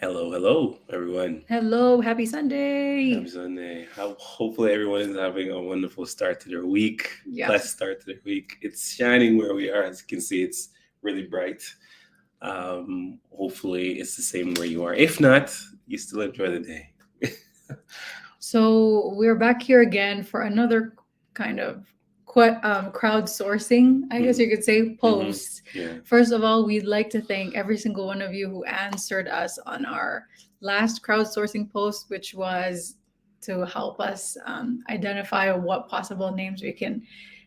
Hello, hello, everyone. Hello, happy Sunday. Happy Sunday. Hopefully, everyone is having a wonderful start to their week. Yeah. Blessed start to their week. It's shining where we are. As you can see, it's really bright. Hopefully, it's the same where you are. If not, you still enjoy the day. So we're back here again for another kind of crowdsourcing, I guess you could say, post. Yeah. First of all, we'd like to thank every single one of you who answered us on our last crowdsourcing post, which was to help us identify what possible names we can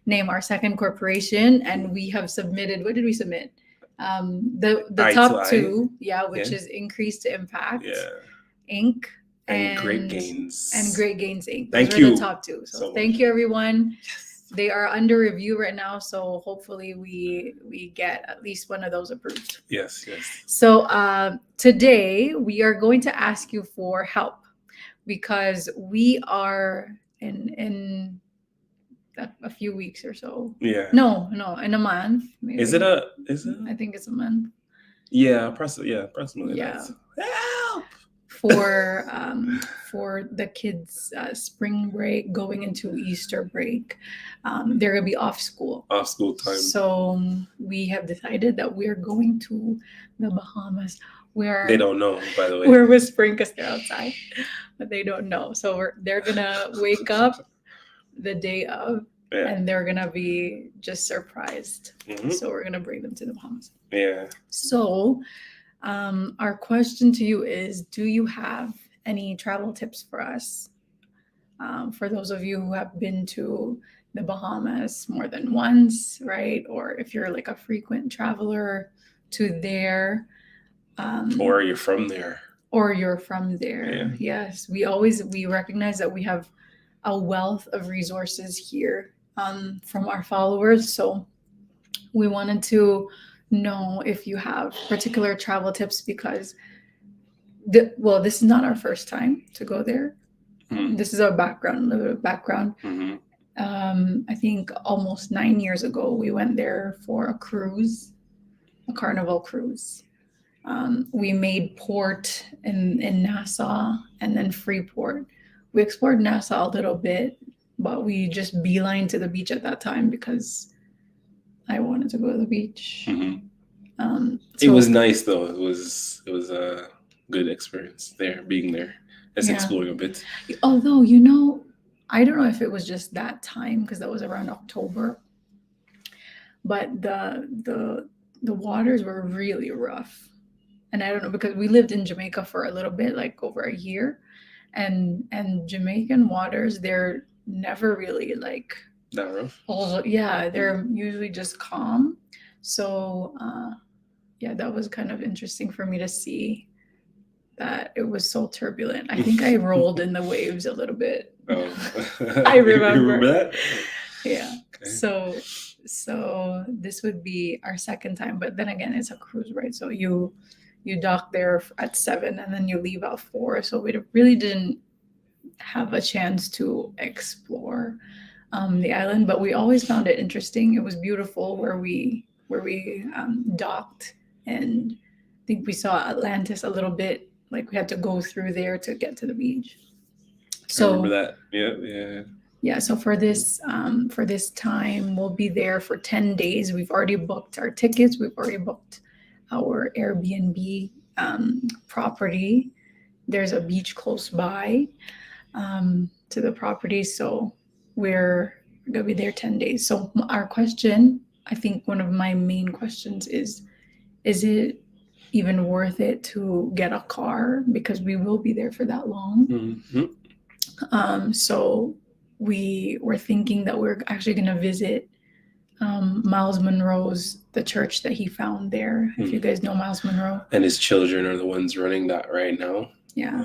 name our second corporation. And we have submitted, what did we submit? The Eye to top eye. two, yeah, which Yeah. is Increased Impact Yeah. Inc. And Great Gains. and Great Gains Inc. Those Thank are you the top two. So so much. thank you everyone. Yes. They are under review right now, so hopefully we get at least one of those approved. Yes. So today we are going to ask you for help because we are in a few weeks or so. Yeah. No, in a month. Maybe. Is it? I think it's a month. Yeah, approximately. Yeah. That. Help. For the kids' spring break going into Easter break, they're gonna be off school. Off school time. So we have decided that we're going to the Bahamas. Where They don't know, by the way. We're whispering because they're outside, but they don't know. So they're gonna wake up the day of, Yeah. and they're gonna be just surprised. Mhm. So we're gonna bring them to the Bahamas. Yeah. So, our question to you is: do you have any travel tips for us? For those of you who have been to the Bahamas more than once, right? Or if you're like a frequent traveler to there, Or you're from there. Yeah. Yes, we recognize that we have a wealth of resources here from our followers. So we wanted to know if you have particular travel tips because this is not our first time to go there. Mm-hmm. This is our background, a little bit of background. Mm-hmm. I think almost 9 years ago we went there for a cruise, a carnival cruise. We made port in Nassau and then Freeport. We explored Nassau a little bit, but we just beeline to the beach at that time because I wanted to go to the beach. Mm-hmm. It was nice though. It was a good experience there, being there, just exploring a bit. Although I don't know if it was just that time because that was around October, but the waters were really rough, and I don't know because we lived in Jamaica for a little bit, like over a year, and Jamaican waters, they're never really like that rough. Yeah, they're usually just calm. So yeah, that was kind of interesting for me to see that it was so turbulent. I think I rolled in the waves a little bit. Oh. I remember that. Yeah. Okay. So this would be our second time, but then again, it's a cruise, right? So you dock there at 7 and then you leave at 4. So we really didn't have a chance to explore the island, but we always found it interesting. It was beautiful where we docked, and I think we saw Atlantis a little bit. Like we had to go through there to get to the beach. So I remember that. Yeah. Yeah, so for this time, we'll be there for 10 days. We've already booked our tickets. We've already booked our Airbnb property. There's a beach close by to the property, so we're gonna be there 10 days. So our question, I think one of my main questions is it even worth it to get a car because we will be there for that long? Mm-hmm. So we were thinking that we're actually going to visit Miles Monroe's, the church that he found there. If you guys know Miles Monroe. And his children are the ones running that right now. Yeah.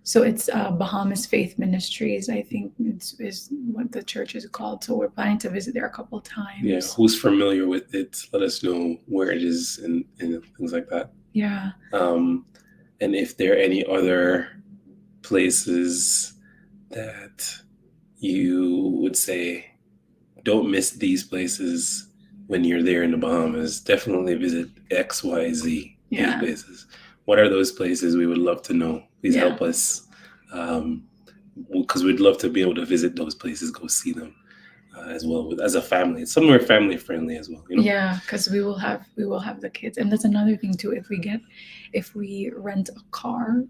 So it's Bahamas Faith Ministries, I think is what the church is called. So we're planning to visit there a couple of times. Yeah. Who's familiar with it? Let us know where it is and things like that. Yeah. And if there are any other places that you would say, don't miss these places when you're there in the Bahamas, definitely visit XYZ places. what are those places? We would love to know. Please Yeah. help us, because we'd love to be able to visit those places, go see them as well as a family. It's somewhere family friendly as well. Yeah, because we will have the kids, and that's another thing too. If we rent a car,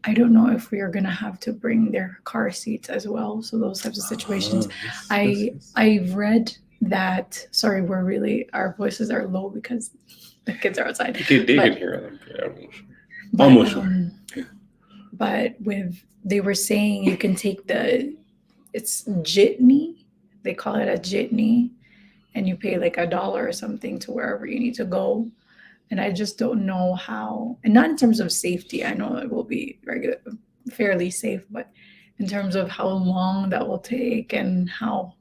I don't know if we are gonna have to bring their car seats as well. So those types of situations. I've read that. Sorry, our voices are low because the kids are outside. They can hear them. Almost sure. But they were saying you can take it's jitney. They call it a jitney, and you pay like $1 or something to wherever you need to go. And I just don't know how, and not in terms of safety. I know it will be fairly safe, but in terms of how long that will take and how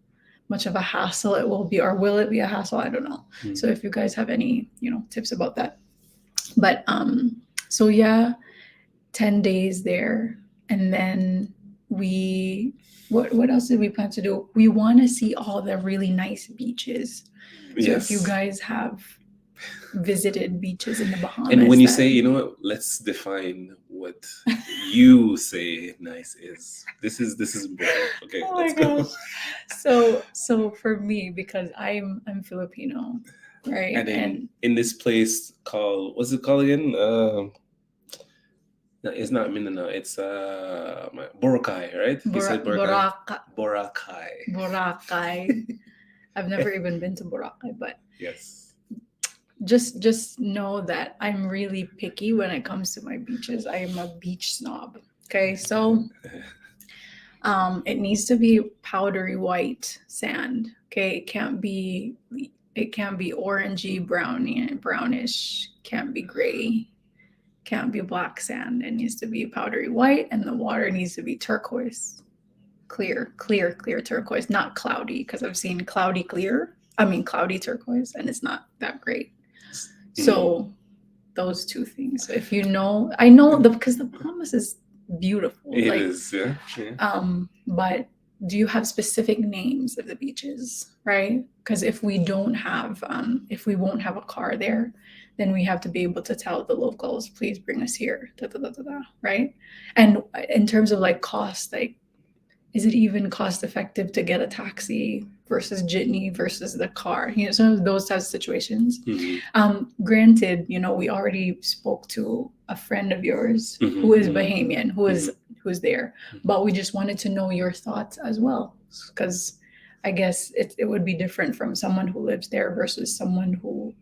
much of a hassle it will be, or will it be a hassle? I don't know. So if you guys have any, tips about that. But so yeah, 10 days there. And then what else did we plan to do? We want to see all the really nice beaches. So if you guys have visited beaches in the Bahamas. And when you say, let's define what you say nice is. This is important. Okay, oh let's my go. Gosh. So for me, because I'm Filipino, right? And in this place called, what's it called again? No, it's not Mindanao. It's Boracay, right? You said Boracay. Boracay. I've never even been to Boracay, but yes. Just know that I'm really picky when it comes to my beaches. I am a beach snob. Okay, so it needs to be powdery white sand. Okay, it can't be orangey, brownish. Can't be gray. Can't be black sand. It needs to be powdery white, and the water needs to be turquoise, clear turquoise, not cloudy. Because I've seen cloudy turquoise, and it's not that great. So those two things. So if I know because the Bahamas is beautiful. It is, yeah. But do you have specific names of the beaches, right? Because if we won't have a car there, then we have to be able to tell the locals, please bring us here, right? And in terms of like cost, like, is it even cost effective to get a taxi versus jitney versus the car? Some of those types of situations. Granted, we already spoke to a friend of yours who is Bahamian, who is there, but we just wanted to know your thoughts as well, because I guess it would be different from someone who lives there versus someone who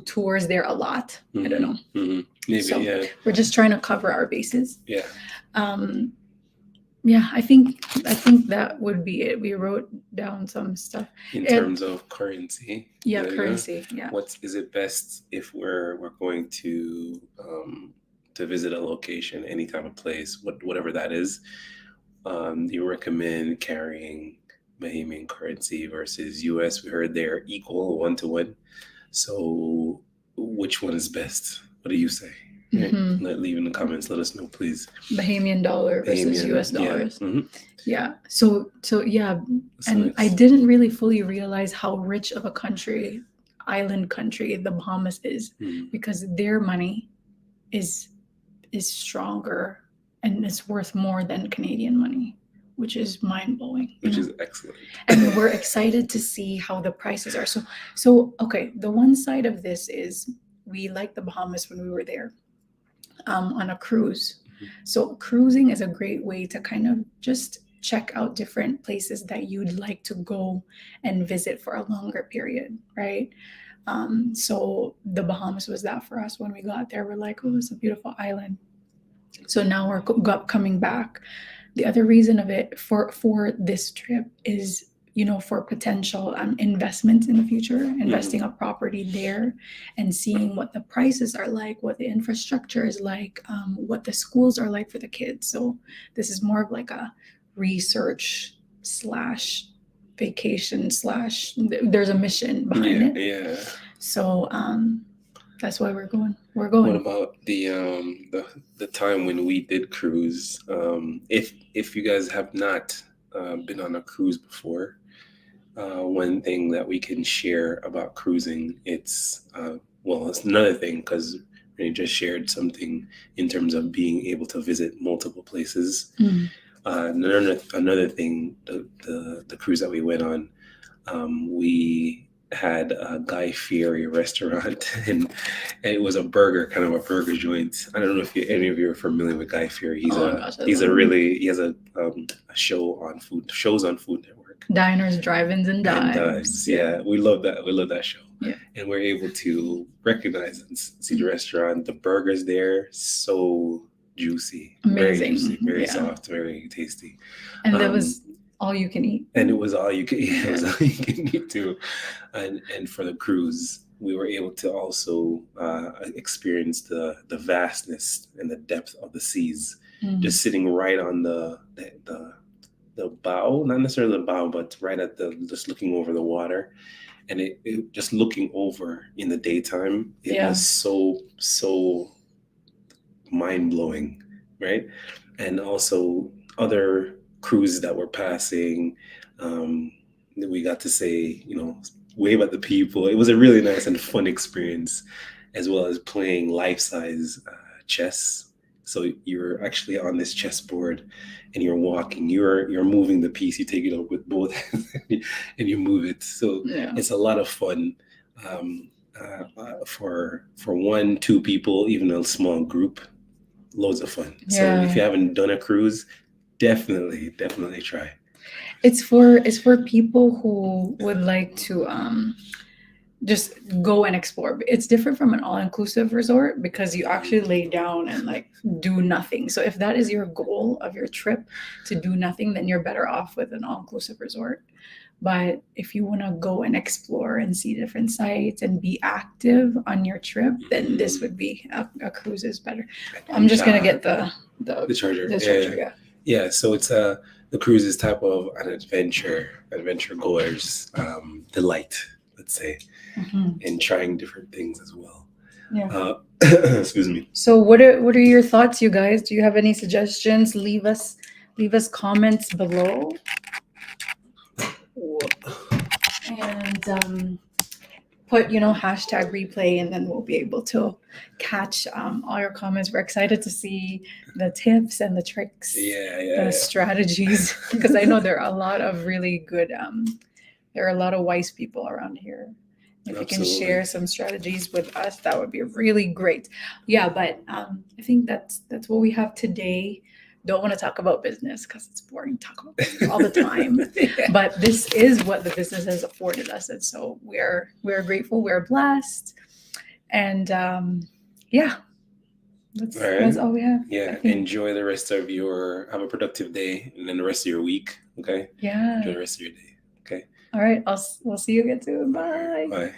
tours there a lot. I don't know. Maybe, so yeah. We're just trying to cover our bases. Yeah. Yeah, I think that would be it. We wrote down some stuff in terms of currency. Yeah, currency. Yeah. Is it best if we're going to visit a location, any kind of place, whatever that is? Do you recommend carrying Bahamian currency versus US? We heard they're equal 1-to-1. So which one is best? What do you say? Leave in the comments. Let us know, please. Bahamian dollar versus US dollars. Yeah. So yeah, and I didn't really fully realize how rich of a island country the Bahamas is, because their money is stronger and it's worth more than Canadian money, which is mind-blowing. Which is excellent. And we're excited to see how the prices are. So okay, the one side of this is we liked the Bahamas when we were there. On a cruise. So cruising is a great way to kind of just check out different places that you'd like to go and visit for a longer period, right? So the Bahamas was that for us when we got there. We're like, oh, it's a beautiful island. So now we're coming back. The other reason of it for this trip is, for potential investment in the future, investing a property there and seeing what the prices are like, what the infrastructure is like, what the schools are like for the kids. So this is more of like a research / vacation / there's a mission behind it. Yeah. So that's why we're going. What about the time when we did cruise? If you guys have not been on a cruise before, one thing that we can share about cruising, it's another thing, because Renee just shared something in terms of being able to visit multiple places. Mm. Another thing, the cruise that we went on, we had a Guy Fieri restaurant, and it was a kind of a burger joint. I don't know if any of you are familiar with Guy Fieri. Oh my gosh, He has a show on shows on Food Network. Diners, drive-ins, and dives. And dives. Yeah, we love that. We love that show. Yeah. And we're able to recognize and see the restaurant. The burgers there, so juicy, very Amazing. juicy, very Yeah. soft, very tasty. And that was all you can eat. And it was all you can eat. It was all you can eat too. And for the cruise, we were able to also experience the vastness and the depth of the seas. Mm. Just sitting right on the bow, not necessarily the bow, but right at just looking over the water. And it just looking over in the daytime, it Yeah. was so mind-blowing, right? And also other cruises that were passing, we got to say, wave at the people. It was a really nice and fun experience, as well as playing life-size chess. So you're actually on this chessboard and you're walking, you're moving the piece, you take it up with both hands and you move it. So Yeah. it's a lot of fun for 1-2 people, even a small group, loads of fun. So Yeah. if you haven't done a cruise, definitely try. It's for people who would like to just go and explore. It's different from an all-inclusive resort because you actually lay down and like do nothing. So if that is your goal of your trip, to do nothing, then you're better off with an all-inclusive resort. But if you want to go and explore and see different sites and be active on your trip, then this would be a cruise is better. I'm just gonna get the charger. the charger. Yeah. Yeah, so it's the cruise is type of an adventure goer's delight, let's say, Mhm. and trying different things as well. Yeah. Excuse me. So what are your thoughts, you guys? Do you have any suggestions? Leave us comments below. And put hashtag replay, and then we'll be able to catch all your comments. We're excited to see the tips and the tricks, the strategies, because I know there are a lot of really good there are a lot of wise people around here. If you can share some strategies with us, that would be really great. Yeah, but I think that's what we have today. Don't want to talk about business because it's boring to talk about business all the time. But this is what the business has afforded us, and so we're grateful, we're blessed, and that's all we have. Yeah, enjoy the rest of have a productive day, and then the rest of your week. Okay. Yeah. Enjoy the rest of your day. Okay. All right. We'll see you again soon. Bye. Bye.